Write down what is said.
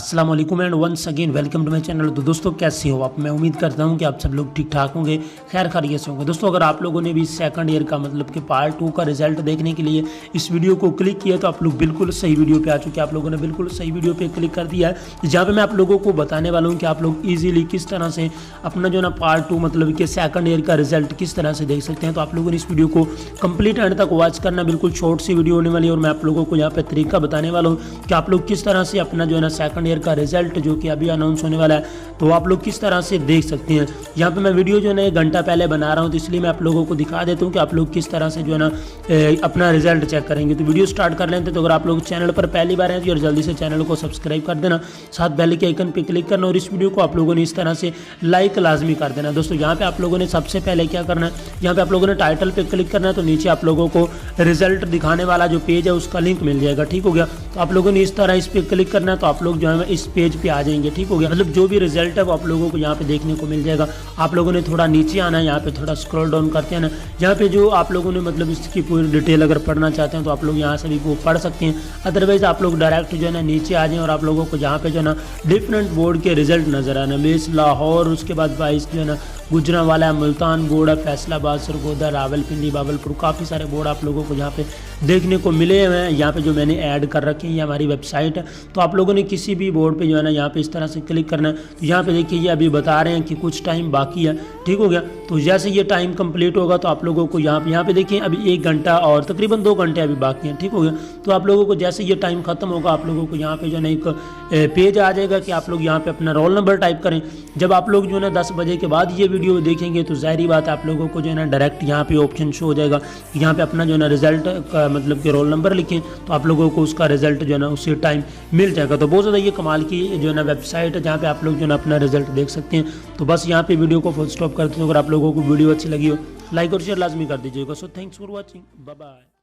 अस्सलाम वालेकुम and once again welcome to my channel. तो दोस्तों कैसे हो आप? मैं उम्मीद करता हूं कि आप सब लोग ठीक ठाक होंगे, खैर खैरियत से होंगे। दोस्तों अगर आप लोगों ने भी सेकंड ईयर का मतलब कि पार्ट 2 का रिजल्ट देखने के लिए इस वीडियो को क्लिक किया तो आप लोग बिल्कुल सही वीडियो पे आ चुके हैं। आप लोगों ने बिल्कुल सही वीडियो पे क्लिक कर दिया है, जहाँ पे मैं आप लोगों को बताने वाला हूँ कि आप लोग ईजिली किस तरह से अपना जो ना पार्ट 2 मतलब कि सेकंड ईयर का रिजल्ट किस तरह से देख सकते हैं। तो आप लोगों ने इस वीडियो को कंप्लीट एंड तक वॉच करना, बिल्कुल शॉर्ट सी वीडियो होने वाली है और मैं आप लोगों को यहाँ पे तरीका बताने वाला हूँ कि आप लोग किस तरह से अपना जो है ना सेकंड ईयर का रिजल्ट जो कि अभी अनाउंस होने वाला है तो आप लोग किस तरह से देख सकते हैं। यहाँ पे मैं वीडियो जो है ना 1 घंटा पहले बना रहा हूँ, तो इसलिए मैं आप लोगों को दिखा देता हूँ कि आप लोग किस तरह से जो है ना अपना रिजल्ट चेक करेंगे। तो वीडियो स्टार्ट कर लेते हैं। तो अगर आप लोग चैनल पर पहली बार हैं तो जल्दी से चैनल को सब्सक्राइब कर देना, साथ बेल के आइकन पर क्लिक करना और इस वीडियो को आप लोगों ने इस तरह से लाइक लाजमी कर देना। दोस्तों यहाँ पे आप लोगों ने सबसे पहले क्या करना है, यहाँ पे आप लोगों ने टाइटल पे क्लिक करना है तो नीचे आप लोगों को रिजल्ट दिखाने वाला जो पेज है उसका लिंक मिल जाएगा। ठीक हो गया? तो आप लोगों ने इस तरह इस पर क्लिक करना है तो आप लोग जो है इस पेज पे आ जाएंगे। ठीक हो गया? मतलब जो भी रिजल्ट है वो आप लोगों को यहाँ पे देखने को मिल जाएगा। आप लोगों ने थोड़ा नीचे आना है, यहाँ पे थोड़ा स्क्रॉल डाउन करते हैं ना, यहाँ पे जो आप लोगों ने मतलब इसकी पूरी डिटेल अगर पढ़ना चाहते हैं तो आप लोग यहाँ से भी वो पढ़ सकते हैं। अदरवाइज आप लोग डायरेक्ट जो है ना नीचे आ जाएं और आप लोगों को यहाँ पे जो है ना डिफरेंट बोर्ड के रिजल्ट नजर आना, बेस लाहौर, उसके बाद 22 जो है ना गुजरांवाला, मुल्तान बोर्ड है, फैसलाबाद, सरगोदा, रावलपिंडी, बावलपुर, काफ़ी सारे बोर्ड आप लोगों को यहाँ पे देखने को मिले हुए हैं। यहाँ पे जो मैंने ऐड कर रखे हैं ये हमारी वेबसाइट है। तो आप लोगों ने किसी भी बोर्ड पे जो है ना यहाँ पे इस तरह से क्लिक करना है। तो यहाँ पे देखिए ये अभी बता रहे हैं कि कुछ टाइम बाकी है। ठीक हो गया? तो जैसे ये टाइम कंप्लीट होगा तो आप लोगों को यहाँ पे देखिए अभी 1 घंटा और तकरीबन 2 घंटे अभी बाकी हैं। ठीक हो गया? तो आप लोगों को जैसे ये टाइम खत्म होगा आप लोगों को यहाँ पे जो है ना एक पेज आ जाएगा कि आप लोग यहाँ पे अपना रोल नंबर टाइप करें। जब आप लोग जो है ना 10 बजे के बाद ये वीडियो देखेंगे तो ज़ाहिरी बात है आप लोगों को जो है ना डायरेक्ट यहाँ पे ऑप्शन शो हो जाएगा, यहाँ पे अपना जो है ना रिजल्ट का मतलब कि रोल नंबर लिखें तो आप लोगों को उसका रिजल्ट जो है ना उसी टाइम मिल जाएगा। तो बहुत ज़्यादा ये कमाल की जो है ना वेबसाइट है जहाँ पे आप लोग जो है ना अपना रिजल्ट देख सकते हैं। तो बस यहाँ पे वीडियो को फुल स्टॉप करते हैं। अगर आप लोगों को वीडियो अच्छी लगी हो लाइक और शेयर लाजमी कर दीजिएगा। So thanks for watching, bye bye.